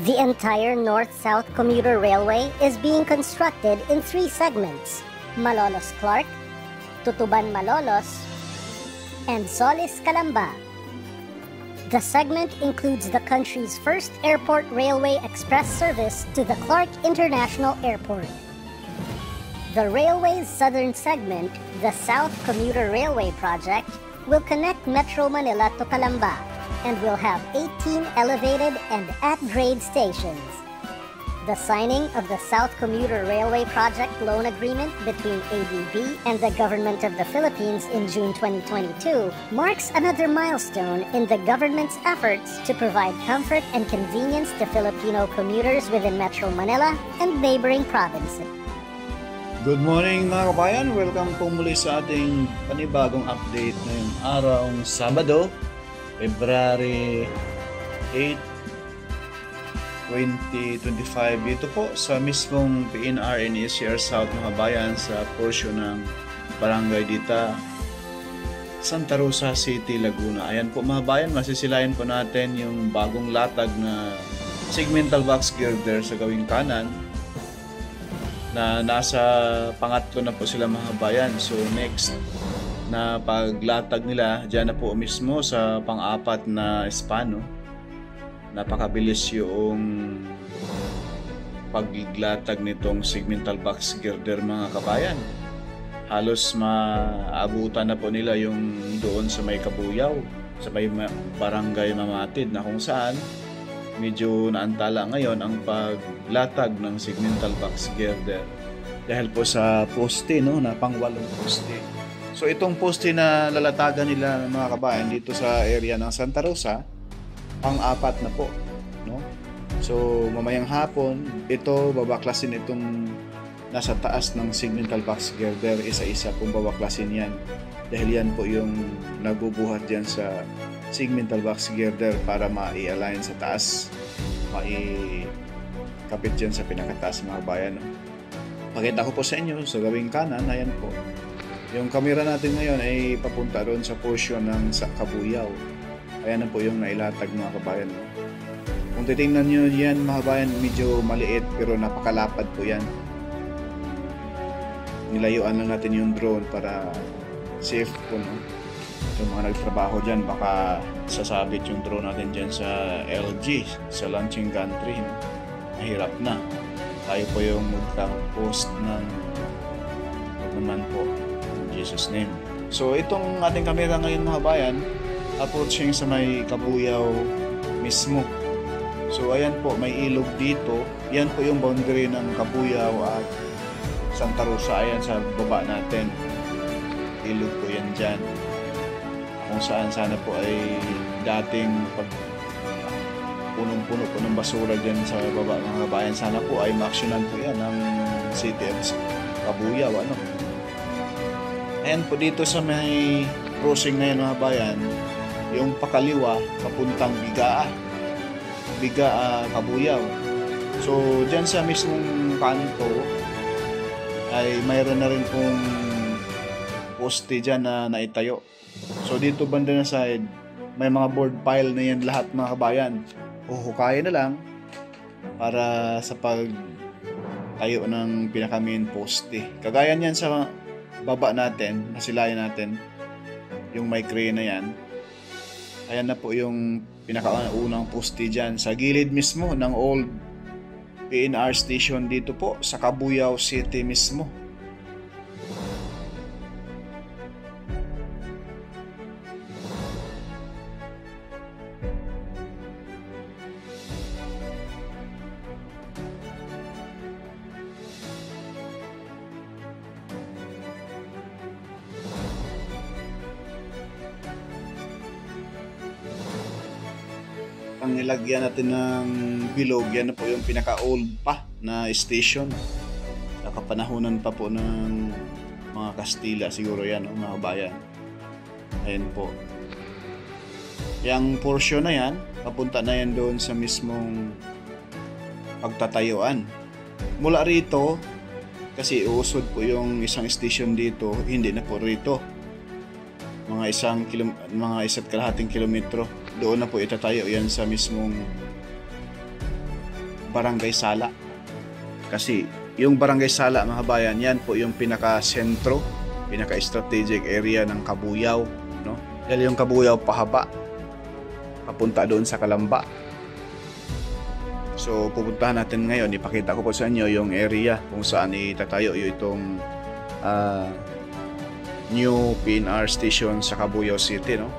The entire North-South Commuter Railway is being constructed in 3 segments: Malolos-Clark, Tutuban-Malolos, and Solis-Calamba. The segment includes the country's first airport railway express service to the Clark International Airport. The railway's southern segment, the South Commuter Railway Project, will connect Metro Manila to Calamba and will have 18 elevated and at-grade stations. The signing of the South Commuter Railway Project loan agreement between ADB and the Government of the Philippines in June 2022 marks another milestone in the government's efforts to provide comfort and convenience to Filipino commuters within Metro Manila and neighboring provinces. Good morning mga kabayan! Welcome po muli sa ating panibagong update ngayong araong Sabado, February 8, 2025 dito po sa mismong PNR and ECR South mga kabayan sa portion ng Barangay Dita, Santa Rosa City, Laguna. Ayan po mga kabayan, masisilayan po natin yung bagong latag na segmental box girder sa gawing kanan na nasa pangatlo na po sila mga kabayan. So next na paglatag nila dyan na po mismo sa pang-apat na espano. Napakabilis yung paglatag nitong segmental box girder mga kabayan. Halos maabutan na po nila yung doon sa may Kabuyaw, sa may Barangay Mamatid, na kung saan medyo naantala ngayon ang paglatag ng segmental box girder dahil po sa poste, no, na pang-walong poste. So itong poste na lalatagan nila mga kabayan dito sa area ng Santa Rosa, pang-apat na po, no? So mamayang hapon ito babaklasin itong nasa taas ng segmental box girder, isa-isa pong babaklasin yan dahil yan po yung nabubuhat dyan sa segmental box girder para ma-i-align sa taas, mai-kapit dyan sa pinakataas mga bayan, no? Pakita ko po sa inyo sa gawing kanan, ayan po yung camera natin ngayon ay papunta doon sa portion ng Kabuyaw. Ayan na po yung nailatag mga kabayan, no? Kung titingnan nyo yan mga kabayan, medyo maliit pero napakalapad po yan. Nilayuan lang natin yung drone para safe po, no? Yung mga nagtrabaho dyan, baka sasabit yung drone natin dyan sa LG, sa launching gantry, no? Mahirap na. Tayo po yung magka-post ng naman po, in Jesus name. So itong ating kamera ngayon mga bayan, approaching sa may Kabuyaw mismo. So ayan po, may ilog dito. Yan po yung boundary ng Kabuyaw at Santa Rosa. Ayan sa baba natin, ilog po yan dyan, kung saan sana po ay dating punong-puno po ng basura dyan sa baba mga kabayan. Sana po ay maaksyonan po yan ng City of Kabuyaw, ano? Ayan po dito sa may crossing na yan mga kabayan, yung pakaliwa papuntang Bigaa, Kabuyaw. So dyan sa mismong kanto ay mayroon na rin pong poste dyan na naitayo. So dito banda na side, may mga board pile na yan lahat mga kabayan. Huhukayin na lang para sa pagtayo ng pinaka main poste. Kagaya niyan sa baba natin, nasilayan natin, yung may crane na yan. Ayan na po yung pinakaunang poste dyan sa gilid mismo ng old PNR station dito po sa Kabuyaw City mismo. Ang nilagyan natin ng bilog, yan na po yung pinaka-old pa na station. Nakapanahonan pa po ng mga Kastila siguro yan, no, mga kabayan. Ayan po. Yung portion na yan, papunta na yan doon sa mismong pagtatayuan. Mula rito, kasi uusod po yung isang station dito, hindi na po rito. Mga 1.5 kilometro. Doon na po itatayo yan sa mismong Barangay Sala. Kasi yung Barangay Sala, mga kabayan, yan po yung pinaka-sentro, pinaka-strategic area ng Kabuyao, no? Dahil yung Kabuyao pahaba, papunta doon sa Kalamba. So pupuntahan natin ngayon, ipakita ko po sa inyo yung area kung saan itatayo itong new PNR station sa Cabuyao City, no?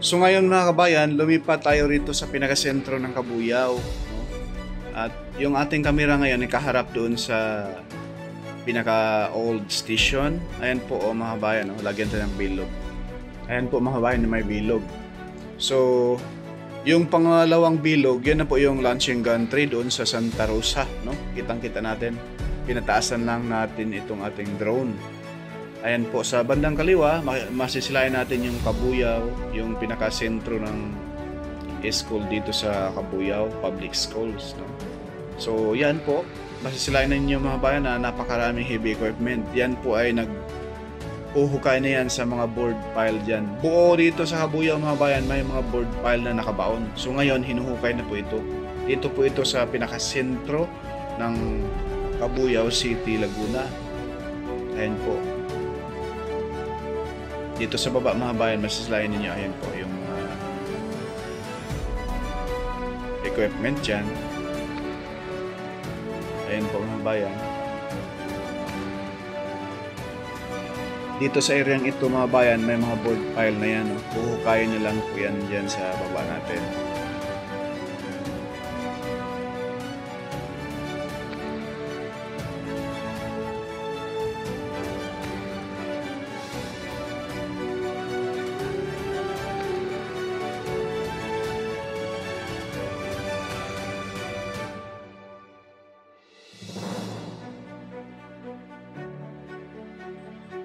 So ngayon mga kabayan, lumipat tayo rito sa pinakasentro ng Kabuyao, no? At yung ating kamera ngayon ay kaharap doon sa pinaka-old station. Ayan po mga kabayan, no? Lagyan tayo ng bilog. Ayan po mga kabayan, may bilog. So yung pangalawang bilog, yan na po yung launching gantry doon sa Santa Rosa, no? Kitang-kita natin. Pinataasan lang natin itong ating drone. Ayan po, sa bandang kaliwa, masisilayan natin yung Kabuyao, yung pinakasentro ng school dito sa Kabuyao, public schools, no? So, yan po, masisilayan ninyo mga bayan na napakaraming heavy equipment. Yan po ay nag-uhukay na yan sa mga board pile dyan. Buo dito sa Kabuyao mga bayan, may mga board pile na nakabaon. So, ngayon, hinuhukay na po ito. Dito po ito sa pinakasentro ng Cabuyao City, Laguna. Ayan po. Dito sa baba mga bayan, masisilayan ninyo, ayan po yung equipment dyan. Ayan po mga bayan. Dito sa areang ito mga bayan, may mga board pile na yan. No? Puhukayin nyo lang po yan dyan sa baba natin.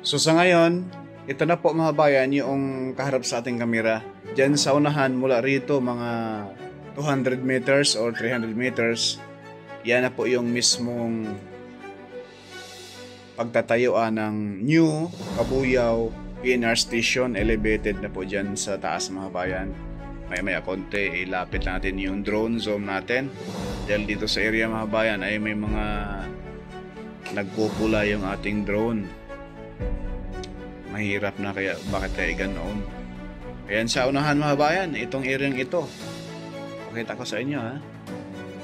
So sa ngayon, ito na po mga bayan yung kaharap sa ating kamera. Diyan sa unahan mula rito mga 200 meters or 300 meters. Yan na po yung mismong pagtatayuan ng new Kabuyaw PNR Station. Elevated na po dyan sa taas mga bayan. Maya konti, ilapit natin yung drone, zoom natin. Dahil dito sa area mga bayan ay may mga nagpupula yung ating drone. Mahirap na, kaya bakit kaya ganoon. Ayan sa unahan mga bayan, itong area ito. Pakita ko sa inyo ha.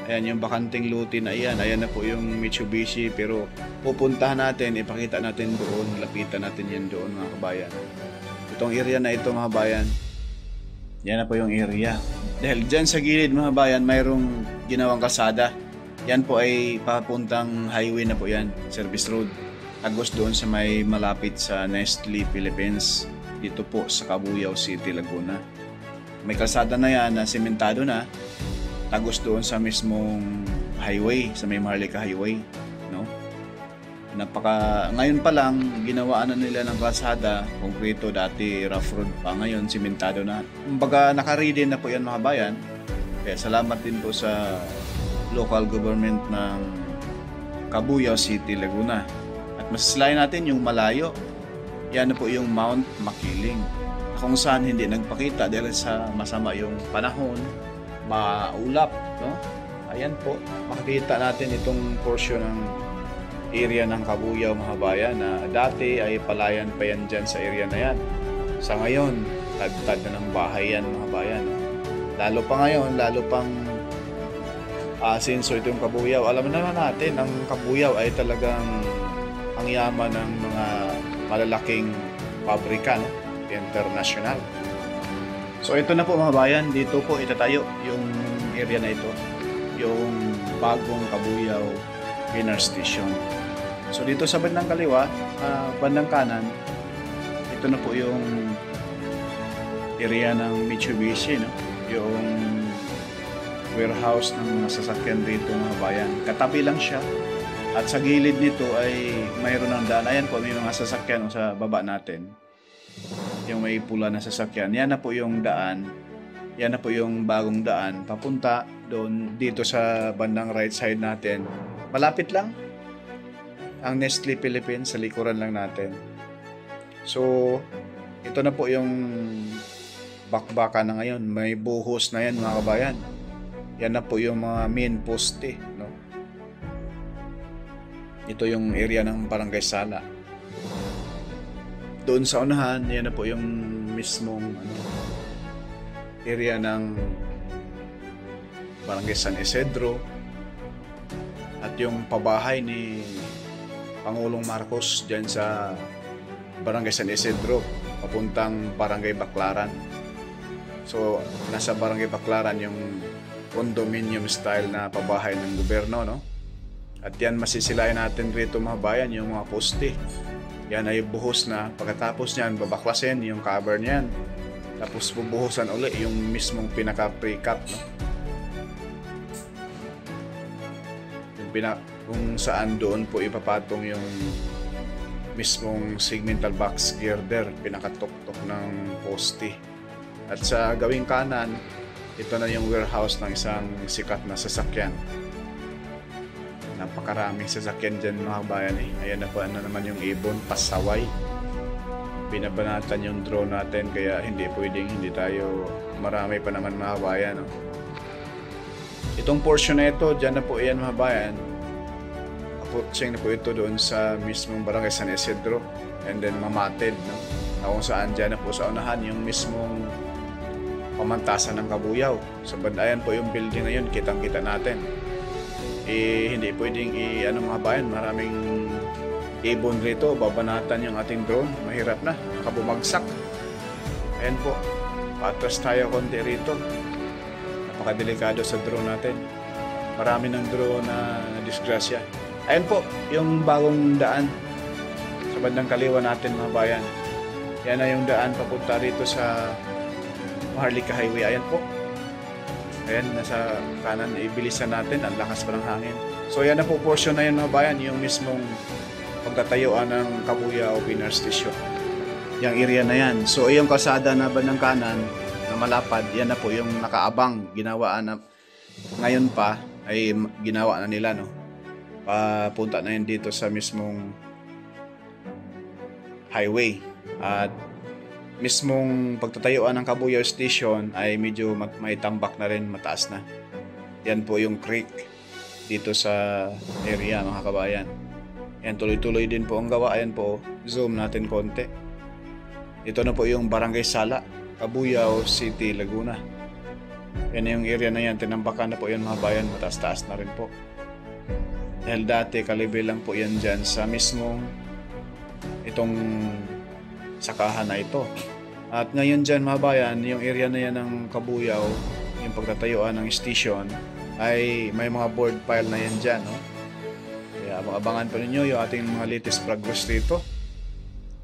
Ayan yung bakanting luti na ayan. Ayan na po yung Mitsubishi, pero pupuntahan natin, ipakita natin doon, lapitan natin yan doon mga kabayan. Itong area na ito mga bayan, yan na po yung area. Dahil dyan sa gilid mga bayan, mayroong ginawang kalsada. Yan po ay papuntang highway na po yan, service road. Agos doon sa may malapit sa Nestle Philippines, dito po sa Cabuyao City, Laguna. May kalsada na yan na sementado na, agos doon sa mismong highway, sa may Maharlika Highway, no? Ngayon pa lang ginawaan na nila ng kalsada, konkreto, dati rough road pa, ngayon sementado na. Kumbaga naka-ready na po yan mga bayan. Kaya salamat din po sa local government ng Cabuyao City, Laguna. At masislayan natin yung malayo. Yan na po yung Mount Makiling, kung saan hindi nagpakita dahil sa masama yung panahon, maulap, no? Ayan po, makikita natin itong portion ng area ng Cabuyao mga bayan na dati ay palayan pa yan dyan sa area na yan. Sa ngayon, tagtad na ng bahay yan mga bayan. Lalo pa ngayon, lalo pang since itong Cabuyao, alam naman natin, ang Cabuyao ay talagang ang yaman ng mga malalaking pabrika, no? International. So ito na po mga bayan, dito po itatayo yung area na ito, yung bagong Cabuyao PNR Station. So dito sa bandang kaliwa, bandang kanan, ito na po yung area ng Mitsubishi, no? Yung warehouse ng mga sasakyan dito mga bayan. Katabi lang siya. At sa gilid nito ay mayroon ng daan. Ayan po, may mga sasakyan sa baba natin. Yung may pula na sasakyan. Yan na po yung daan. Yan na po yung bagong daan. Papunta doon, dito sa bandang right side natin. Malapit lang. Ang Nestle Philippines, sa likuran lang natin. So, ito na po yung bakbaka na ngayon. May buhos na yan mga kabayan. Yan na po yung mga main poste, no? Ito yung area ng Barangay Sala. Doon sa unahan, yan na po yung mismong area ng Barangay San Isidro at yung pabahay ni Pangulong Marcos dyan sa Barangay San Isidro papuntang Barangay Baclaran. So, nasa Barangay Baclaran yung condominium style na pabahay ng gobyerno, no? At yan masisilayan natin rito mga bayan, yung mga poste. Yan ay buhos na. Pagkatapos niyan, babaklasin yung cover niyan. Tapos bubuhusan uli yung mismong pinaka-pre-cut, no? Kung saan doon po ipapatong yung mismong segmental box girder, pinakatuktok ng poste. At sa gawing kanan, ito na yung warehouse ng isang sikat na sasakyan. Napakaraming sasakyan dyan mga bayan eh. Ayan na po na naman yung ibon, pasaway. Binabanatan yung drone natin kaya hindi pwedeng hindi tayo, marami pa naman mga bayan, no? Itong portion na ito, dyan na po yan mga bayan. Approaching na po ito doon sa mismong Barangay San Isidro and then Mamatid, no? Kung saan dyan na po sa unahan yung mismong pamantasan ng Cabuyao. Sa bandayan po yung building na yun, kitang-kita natin. Hindi pwedeng mga bayan, maraming ibon rito, babanatan yung ating drone, mahirap na, nakabumagsak. Ayan po, patras tayo konti rito. Napakadelikado sa drone natin, marami ng drone na disgrasya. Ayan po, yung bagong daan sa bandang kaliwa natin mga bayan. Yan na yung daan papunta rito sa Maharlika Highway. Ayan po. Ayan, nasa kanan, ibilisan natin, ang lakas pa ng hangin. So yan na po portion na yun mga bayan, yung mismong pagtatayuan ng Cabuyao PNR Station. Yung area na yan. So yung kalsada na bandang kanan na malapad, yan na po yung nakaabang, ginawaan na ngayon pa ay ginawa na nila, no? Papunta na yun dito sa mismong highway. At mismong pagtatayuan ng Kabuyao Station ay medyo may tambak na rin, mataas na. Yan po yung creek dito sa area, mga kabayan. Yan, tuloy-tuloy din po ang gawa. Ayan po, zoom natin konti. Ito na po yung Barangay Sala, Kabuyao City, Laguna. Yan yung area na yan, tinambakan na po yan, mga bayan, mataas-taas na rin po. Dahil dati kalibre lang po yan dyan sa mismong itong sakahan na ito. At ngayon dyan, mga bayan, yung area na yan ng Kabuyao, yung pagtatayuan ng station, ay may mga board pile na yan dyan, no? Kaya abangan pa ninyo yung ating mga latest progress dito.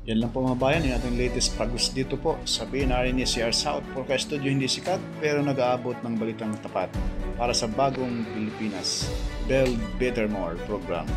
Yan lang po, mga bayan, yung ating latest progress dito po sa PNRNCR South. Podcast Studio hindi sikat pero nag-aabot ng balitang tapat para sa bagong Pilipinas. Build Better More program.